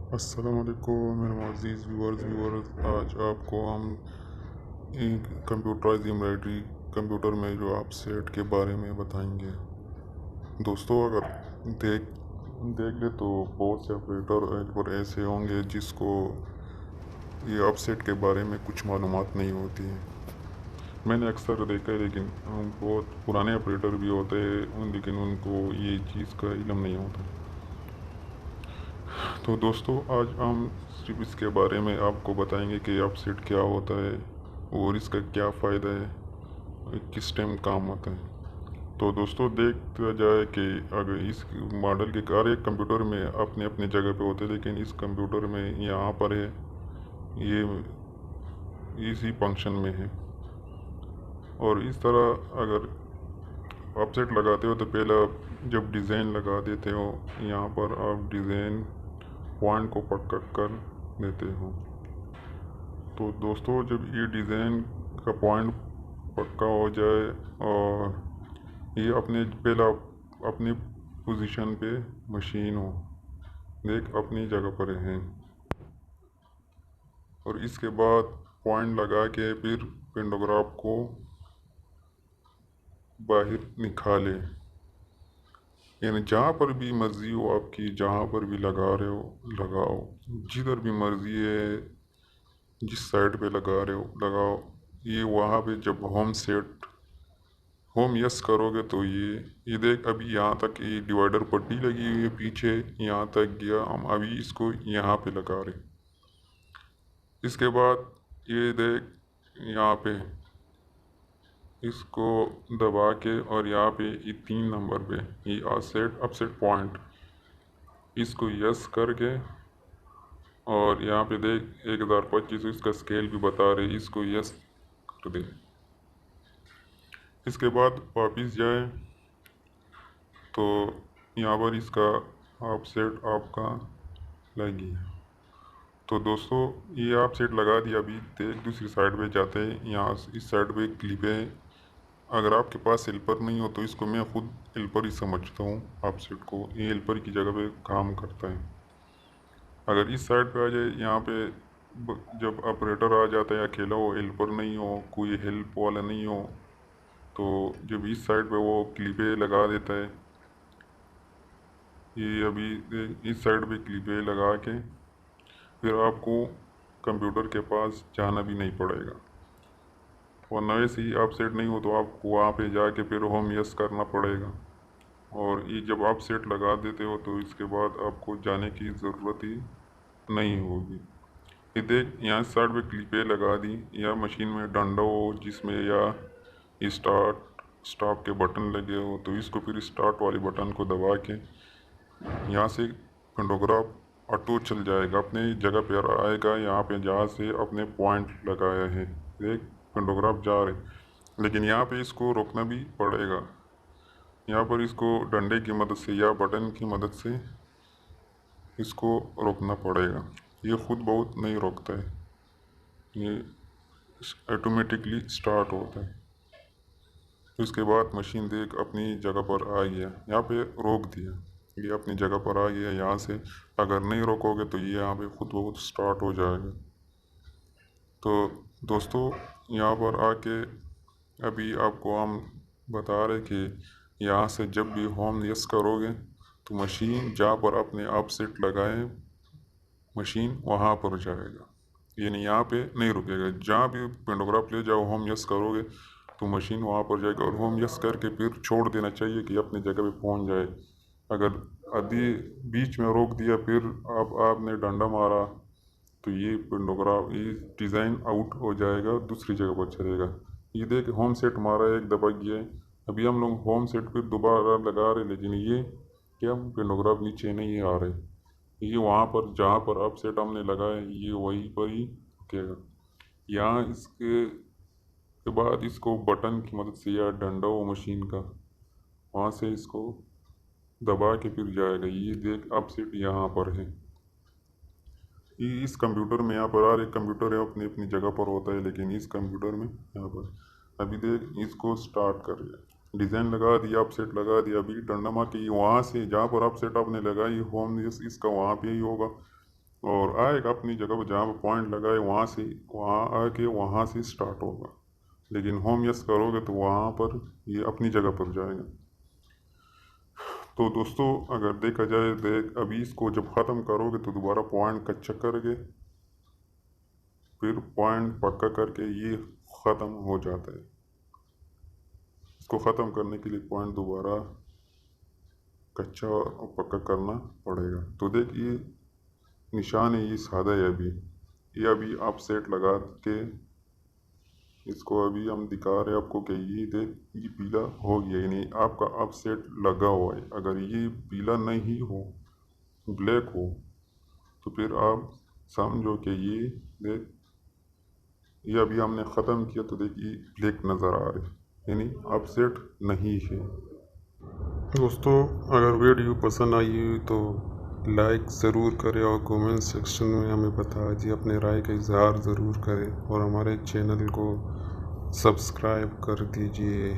अस्सलामुअलैकुम मेरे मुअज़्ज़िज़ व्यूअर्स। आज आपको हम एक कंप्यूटराइज एम्ब्रॉयडरी कंप्यूटर में जो आप सेट के बारे में बताएंगे। दोस्तों, अगर देख देख ले तो बहुत से ऑपरेटर पर ऐसे होंगे जिसको ये अपसेट के बारे में कुछ मालूमात नहीं होती है। मैंने अक्सर देखा है, लेकिन बहुत पुराने ऑपरेटर भी होते हैं लेकिन उनको ये चीज़ का इल्म नहीं होता। तो दोस्तों, आज हम सिर्फ इसके बारे में आपको बताएंगे कि अपसेट क्या होता है और इसका क्या फ़ायदा है, किस टाइम काम आता है। तो दोस्तों, देखा जाए कि अगर इस मॉडल के हर एक कंप्यूटर में अपने अपने जगह पे होते हैं, लेकिन इस कंप्यूटर में यहाँ पर है, ये इसी फंक्शन में है। और इस तरह अगर अपसेट लगाते हो तो पहले आप जब डिज़ाइन लगा देते हो, यहाँ पर आप डिज़ाइन पॉइंट को पक्का कर देते हो। तो दोस्तों, जब ये डिज़ाइन का पॉइंट पक्का हो जाए और ये पहला अपनी पोजीशन पे मशीन हो, देख अपनी जगह पर है, और इसके बाद पॉइंट लगा के फिर पेंडोग्राफ को बाहर निकाले, यानी जहाँ पर भी मर्ज़ी हो आपकी, जहाँ पर भी लगा रहे हो लगाओ, जिधर भी मर्ज़ी है जिस साइड पे लगा रहे हो लगाओ। ये वहाँ पे जब होम यस करोगे तो ये देख, अभी यहाँ तक ये डिवाइडर पट्टी लगी हुई है, पीछे यहाँ तक गया, हम अभी इसको यहाँ पे लगा रहे। इसके बाद ये देख, यहाँ पे इसको दबा के और यहाँ पे ये 3 नंबर पे ये अपसेट पॉइंट, इसको यस करके, और यहाँ पे देख 1025 इसका स्केल भी बता रहे, इसको यस कर दे। इसके बाद वापस जाए तो यहाँ पर इसका ऑफसेट आपका लग गया। तो दोस्तों, ये आप सेट लगा दिया, अभी देख दूसरी साइड पे जाते हैं। यहाँ इस साइड पे क्लिप है। अगर आपके पास हेल्पर नहीं हो तो इसको मैं खुद हेल्पर ही समझता हूँ। आप सेट को ये हेल्पर की जगह पे काम करता है। अगर इस साइड पे आ जाए, यहाँ पे जब ऑपरेटर आ जाता है अकेला हो, हेल्पर नहीं हो, कोई हेल्प वाला नहीं हो, तो जब इस साइड पे वो क्लिपे लगा देता है, ये अभी इस साइड पे क्लिपे लगा के फिर आपको कंप्यूटर के पास जाना भी नहीं पड़ेगा। और नए से ही आप सेट नहीं हो तो आपको वहाँ पे जाके फिर होम यस करना पड़ेगा। और ये जब आप सेट लगा देते हो तो इसके बाद आपको जाने की ज़रूरत ही नहीं होगी। ये देख, यहाँ साइड पे क्लिपे लगा दी, या मशीन में डंडा हो जिसमें या स्टार्ट स्टॉप के बटन लगे हो, तो इसको फिर स्टार्ट वाले बटन को दबा के यहाँ से पेंडोग्राफ ऑटो चल जाएगा, अपने जगह पर आएगा, यहाँ पे जहाँ से अपने पॉइंट लगाया है। देख, पेंडोग्राफ जा रहे, लेकिन यहाँ पे इसको रोकना भी पड़ेगा। यहाँ पर इसको डंडे की मदद से या बटन की मदद से इसको रोकना पड़ेगा। ये खुद बहुत नहीं रोकता है, ये ऑटोमेटिकली स्टार्ट होता है। तो इसके बाद मशीन देख अपनी जगह पर आ गया, यहाँ पे रोक दिया, ये अपनी जगह पर आ गया। यहाँ से अगर नहीं रोकोगे तो ये यहाँ पे खुद ब खुद स्टार्ट हो जाएगा। तो दोस्तों, यहाँ पर आके अभी आपको हम बता रहे कि यहाँ से जब भी होम यस करोगे तो मशीन जहाँ पर अपने आप सेट लगाए, मशीन वहाँ पर जाएगा, यानी यहाँ पे नहीं रुकेगा। जहाँ भी पेंडोग्राफ ले जाओ, होम यस करोगे तो मशीन वहाँ पर जाएगा, और होम यस करके फिर छोड़ देना चाहिए कि अपनी जगह पे पहुँच जाए। अगर आधी बीच में रोक दिया, फिर आपने डंडा मारा, तो ये पेंडोग्राफ ये डिज़ाइन आउट हो जाएगा, दूसरी जगह पर चलेगा। ये देख, होम सेट मारा, एक दबा गया है। अभी हम लोग होम सेट फिर दोबारा लगा रहे, लेकिन ये क्या पेंडोग्राफ नीचे नहीं आ रहे। ये वहाँ पर जहाँ पर अब सेट हमने लगाया, ये वहीं पर ही रुकेगा। यहाँ इसके बाद इसको बटन की मदद से या डंडा हो मशीन का, वहाँ से इसको दबा के फिर जाएगा। ये देख, अब सेट यहाँ पर है। ये इस कंप्यूटर में, यहाँ पर हर एक कंप्यूटर है अपनी अपनी जगह पर होता है, लेकिन इस कंप्यूटर में यहाँ पर अभी देख, इसको स्टार्ट कर लिया, डिज़ाइन लगा दिया, अपसेट लगा दिया। अभी डंडा मार के वहाँ से जहाँ पर अपसेट आपने लगाई होम, इसका वहाँ पे ही होगा। और आएगा अपनी जगह पर जहाँ पर पॉइंट लगाए वहाँ आके वहाँ से स्टार्ट होगा। लेकिन होम यस करोगे तो वहाँ पर ये अपनी जगह पर जाएगा। तो दोस्तों अगर देखा जाए अभी इसको जब ख़त्म करोगे तो दोबारा पॉइंट का चक्कर के फिर पॉइंट पक्का करके ये ख़त्म हो जाता है। इसको ख़त्म करने के लिए पॉइंट दोबारा कच्चा और पक्का करना पड़ेगा। तो देखिए निशान है, ये सादा है। अभी आप सेट लगा के इसको अभी हम दिखा रहे हैं आपको कि ये पीला हो गया। यानी आपका अब सेट लगा हुआ है। अगर ये पीला नहीं हो, ब्लैक हो, तो फिर आप समझो कि ये अभी हमने ख़त्म किया तो देखिए ब्लैक नज़र आ रही, यानी अब सेट नहीं है। दोस्तों अगर वीडियो पसंद आई तो लाइक ज़रूर करें और कमेंट सेक्शन में हमें बता दीजिए, अपने राय का इजहार ज़रूर करें और हमारे चैनल को सब्सक्राइब कर दीजिए।